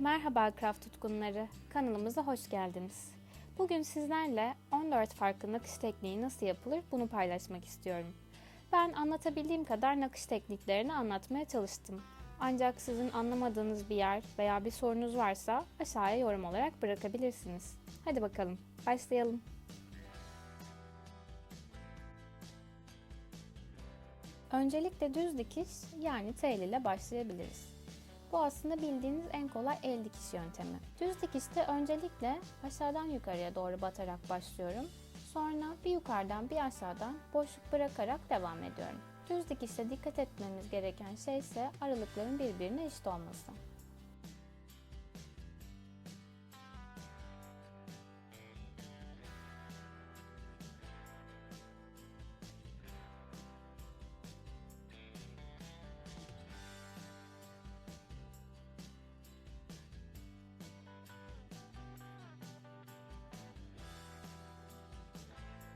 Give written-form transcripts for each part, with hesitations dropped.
Merhaba craft tutkunları, kanalımıza hoş geldiniz. Bugün sizlerle 14 farklı nakış tekniği nasıl yapılır bunu paylaşmak istiyorum. Ben anlatabildiğim kadar nakış tekniklerini anlatmaya çalıştım. Ancak sizin anlamadığınız bir yer veya bir sorunuz varsa aşağıya yorum olarak bırakabilirsiniz. Hadi bakalım, başlayalım. Öncelikle düz dikiş yani tel ile başlayabiliriz. Bu aslında bildiğiniz en kolay el dikiş yöntemi. Düz dikişte öncelikle aşağıdan yukarıya doğru batarak başlıyorum. Sonra bir yukarıdan bir aşağıdan boşluk bırakarak devam ediyorum. Düz dikişte dikkat etmemiz gereken şey ise aralıkların birbirine eşit olması.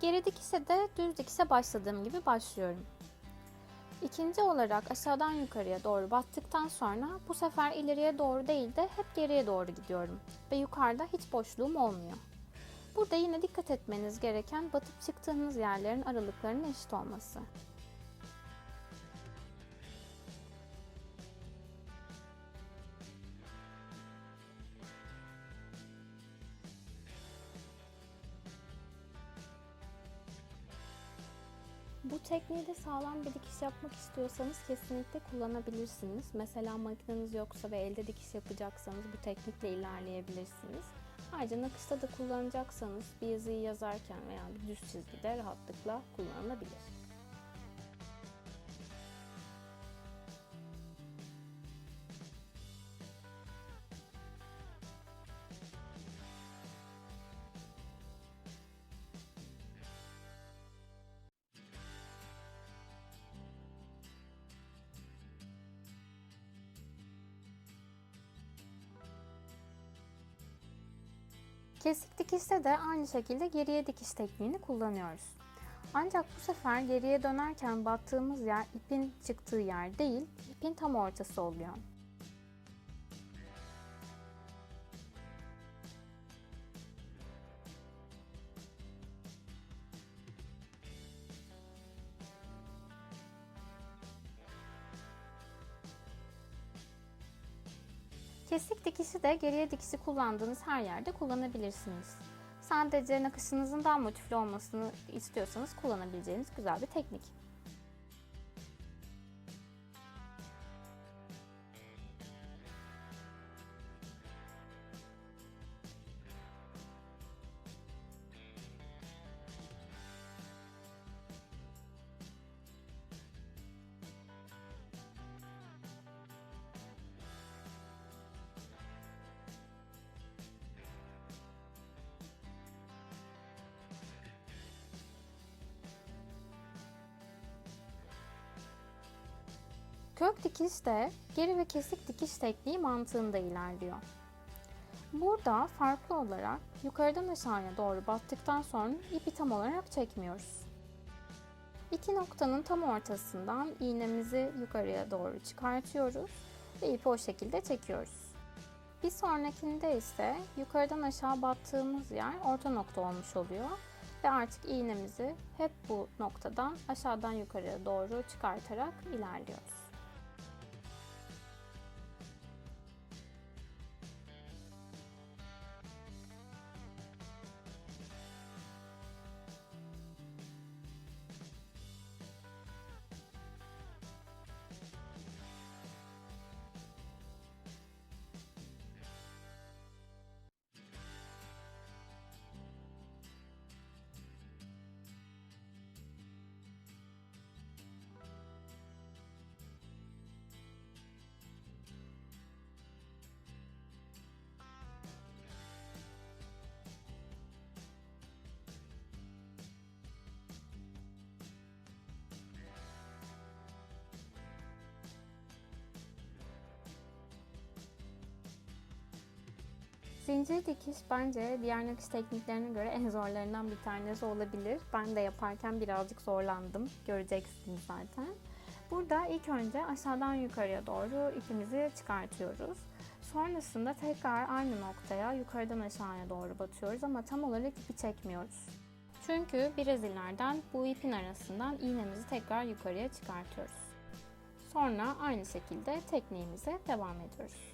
Geri dikişe de düz dikişe başladığım gibi başlıyorum. İkinci olarak aşağıdan yukarıya doğru battıktan sonra bu sefer ileriye doğru değil de hep geriye doğru gidiyorum ve yukarıda hiç boşluğum olmuyor. Burada yine dikkat etmeniz gereken batıp çıktığınız yerlerin aralıklarının eşit olması. Bu tekniği de sağlam bir dikiş yapmak istiyorsanız kesinlikle kullanabilirsiniz. Mesela makineniz yoksa ve elde dikiş yapacaksanız bu teknikle ilerleyebilirsiniz. Ayrıca nakışta da kullanacaksanız bir yazıyı yazarken veya bir düz çizgide rahatlıkla kullanılabilir. Kesik dikişte de aynı şekilde geriye dikiş tekniğini kullanıyoruz. Ancak bu sefer geriye dönerken battığımız yer ipin çıktığı yer değil, ipin tam ortası oluyor. Kesik dikişi de geriye dikişi kullandığınız her yerde kullanabilirsiniz. Sadece nakışınızın daha motifli olmasını istiyorsanız kullanabileceğiniz güzel bir teknik. Kök dikiş de geri ve kesik dikiş tekniği mantığında ilerliyor. Burada farklı olarak yukarıdan aşağıya doğru battıktan sonra ipi tam olarak çekmiyoruz. İki noktanın tam ortasından iğnemizi yukarıya doğru çıkartıyoruz ve ipi o şekilde çekiyoruz. Bir sonrakinde ise yukarıdan aşağı battığımız yer orta nokta olmuş oluyor ve artık iğnemizi hep bu noktadan aşağıdan yukarıya doğru çıkartarak ilerliyoruz. Zincir dikiş bence diğer nakış tekniklerine göre en zorlarından bir tanesi olabilir. Ben de yaparken birazcık zorlandım. Göreceksiniz zaten. Burada ilk önce aşağıdan yukarıya doğru ipimizi çıkartıyoruz. Sonrasında tekrar aynı noktaya yukarıdan aşağıya doğru batıyoruz ama tam olarak ipi çekmiyoruz. Çünkü biraz ileriden bu ipin arasından iğnemizi tekrar yukarıya çıkartıyoruz. Sonra aynı şekilde tekniğimize devam ediyoruz.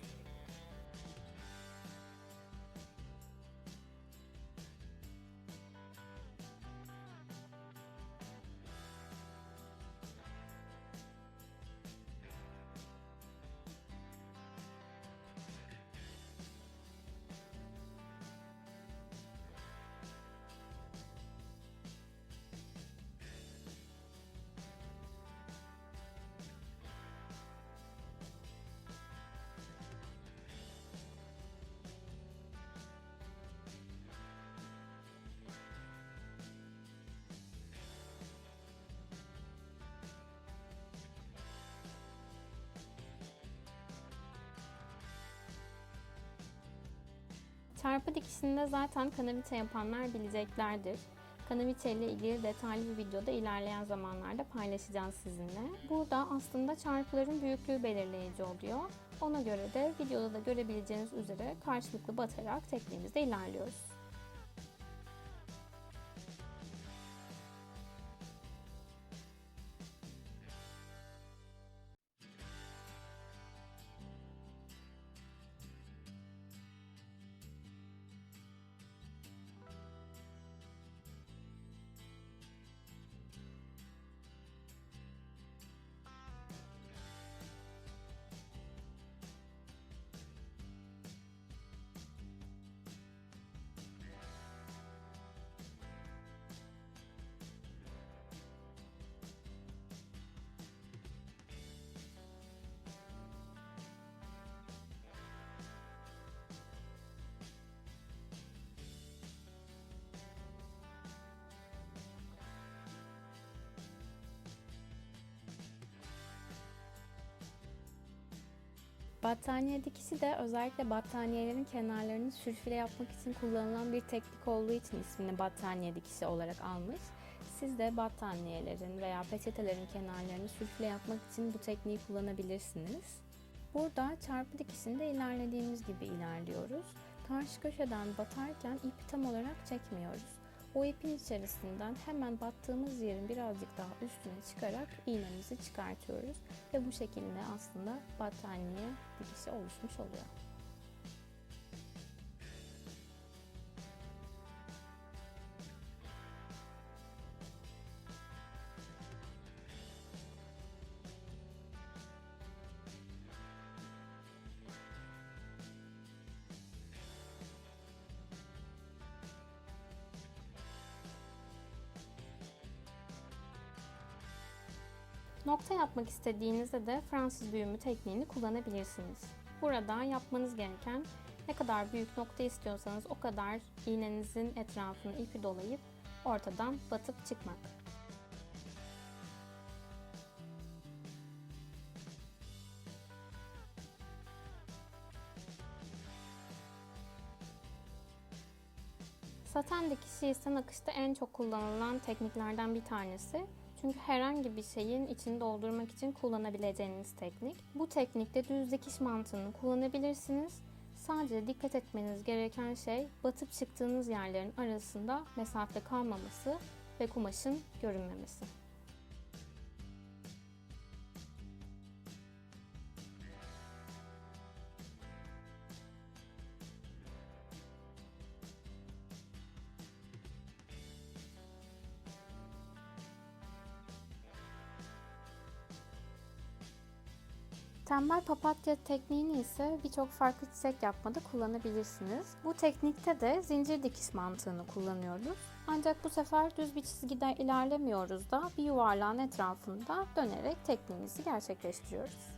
Çarpı dikişinde zaten kanavite yapanlar bileceklerdir. Kanavite ile ilgili detaylı bir videoda ilerleyen zamanlarda paylaşacağız sizinle. Burada aslında çarpıların büyüklüğü belirleyici oluyor. Ona göre de videoda da görebileceğiniz üzere karşılıklı batarak tekniğimizde ilerliyoruz. Battaniye dikişi de özellikle battaniyelerin kenarlarını sürfile yapmak için kullanılan bir teknik olduğu için ismini battaniye dikişi olarak almış. Siz de battaniyelerin veya peçetelerin kenarlarını sürfile yapmak için bu tekniği kullanabilirsiniz. Burada çarpı dikişinde ilerlediğimiz gibi ilerliyoruz. Karşı köşeden batarken ipi tam olarak çekmiyoruz. O ipin içerisinden hemen battığımız yerin birazcık daha üstüne çıkarak iğnemizi çıkartıyoruz. Ve bu şekilde aslında battaniye dikişi oluşmuş oluyor. Nokta yapmak istediğinizde de Fransız düğümü tekniğini kullanabilirsiniz. Burada yapmanız gereken ne kadar büyük nokta istiyorsanız o kadar iğnenizin etrafına ipi dolayıp ortadan batıp çıkmak. Saten dikişi ise nakışta en çok kullanılan tekniklerden bir tanesi. Çünkü herhangi bir şeyin içini doldurmak için kullanabileceğiniz teknik. Bu teknikte düz dikiş mantığını kullanabilirsiniz. Sadece dikkat etmeniz gereken şey batıp çıktığınız yerlerin arasında mesafe kalmaması ve kumaşın görünmemesi. Tembel papatya tekniğini ise birçok farklı çiçek yapmada kullanabilirsiniz. Bu teknikte de zincir dikiş mantığını kullanıyoruz. Ancak bu sefer düz bir çizgide ilerlemiyoruz da bir yuvarlağın etrafında dönerek tekniğimizi gerçekleştiriyoruz.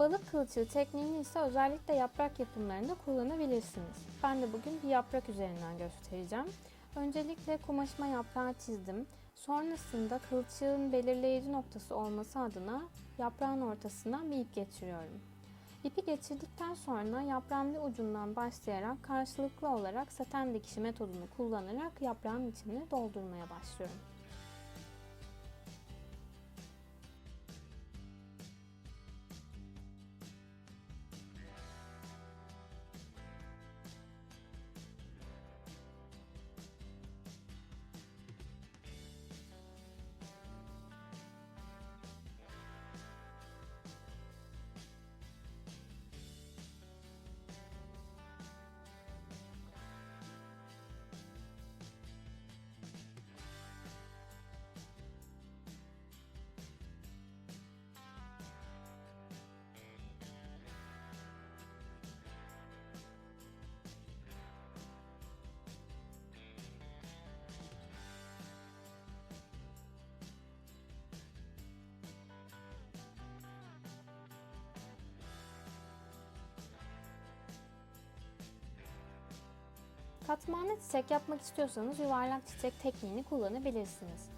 Balık kılçığı tekniğini ise özellikle yaprak yapımlarında kullanabilirsiniz. Ben de bugün bir yaprak üzerinden göstereceğim. Öncelikle kumaşıma yaprağı çizdim. Sonrasında kılçığın belirleyici noktası olması adına yaprağın ortasına bir ip geçiriyorum. İpi geçirdikten sonra yaprağın bir ucundan başlayarak karşılıklı olarak saten dikişi metodunu kullanarak yaprağın içini doldurmaya başlıyorum. Katmanlı çiçek yapmak istiyorsanız yuvarlak çiçek tekniğini kullanabilirsiniz.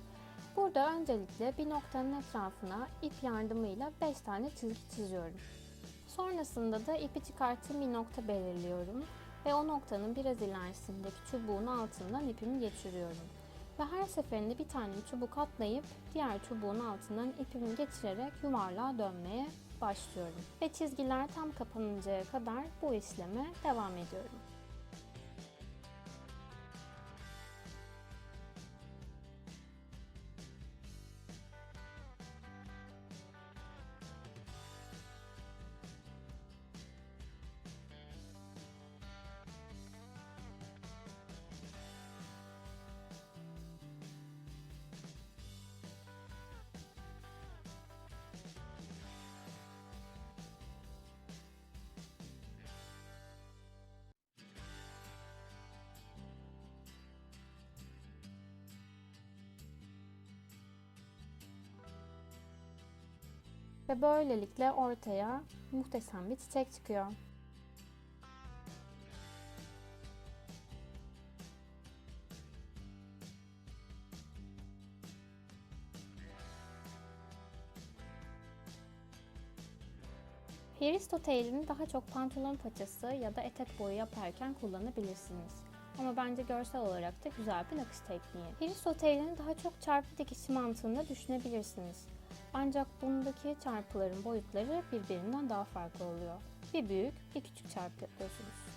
Burada öncelikle bir noktanın etrafına ip yardımıyla 5 tane çizgi çiziyorum. Sonrasında da ipi çıkarttığım bir nokta belirliyorum ve o noktanın biraz ilerisindeki çubuğun altından ipimi geçiriyorum. Ve her seferinde bir tane çubuk atlayıp diğer çubuğun altından ipimi geçirerek yuvarlığa dönmeye başlıyorum. Ve çizgiler tam kapanıncaya kadar bu işleme devam ediyorum. Ve böylelikle ortaya muhteşem bir çiçek çıkıyor. Hristotail'ini daha çok pantolon paçası ya da etek boyu yaparken kullanabilirsiniz. Ama bence görsel olarak da güzel bir nakış tekniği. Hristotail'ini daha çok çarpı dikişi mantığında düşünebilirsiniz. Ancak bundaki çarpıların boyutları birbirinden daha farklı oluyor. Bir büyük, bir küçük çarpı yapıyorsunuz.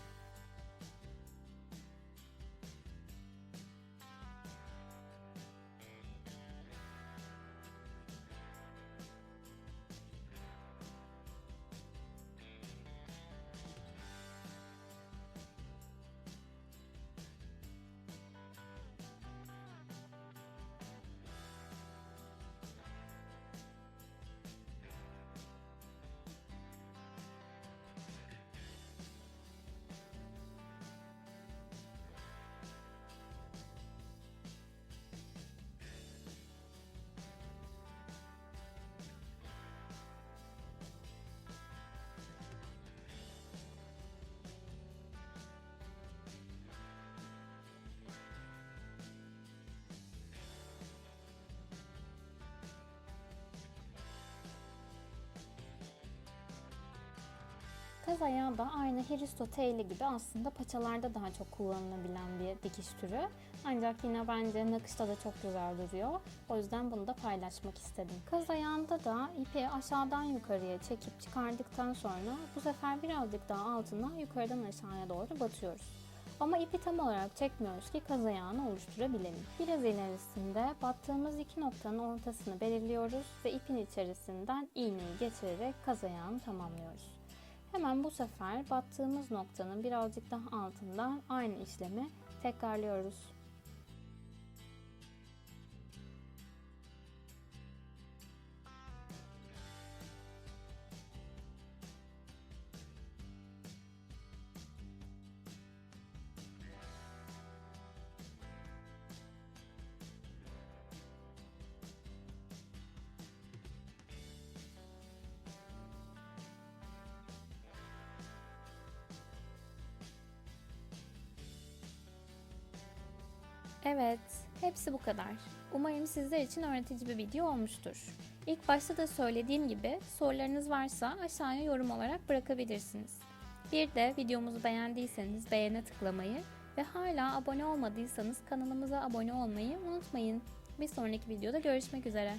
Kaz ayağı da aynı Hristotail'i gibi aslında paçalarda daha çok kullanılabilen bir dikiş türü. Ancak yine bence nakışta da çok güzel duruyor. O yüzden bunu da paylaşmak istedim. Kaz ayağında da ipi aşağıdan yukarıya çekip çıkardıktan sonra bu sefer birazcık daha altından yukarıdan aşağıya doğru batıyoruz. Ama ipi tam olarak çekmiyoruz ki kaz ayağını oluşturabilelim. Biraz ilerisinde battığımız iki noktanın ortasını belirliyoruz ve ipin içerisinden iğneyi geçirerek kaz ayağını tamamlıyoruz. Hemen bu sefer battığımız noktanın birazcık daha altından aynı işlemi tekrarlıyoruz. Evet, hepsi bu kadar. Umarım sizler için öğretici bir video olmuştur. İlk başta da söylediğim gibi sorularınız varsa aşağıya yorum olarak bırakabilirsiniz. Bir de videomuzu beğendiyseniz beğene tıklamayı ve hala abone olmadıysanız kanalımıza abone olmayı unutmayın. Bir sonraki videoda görüşmek üzere.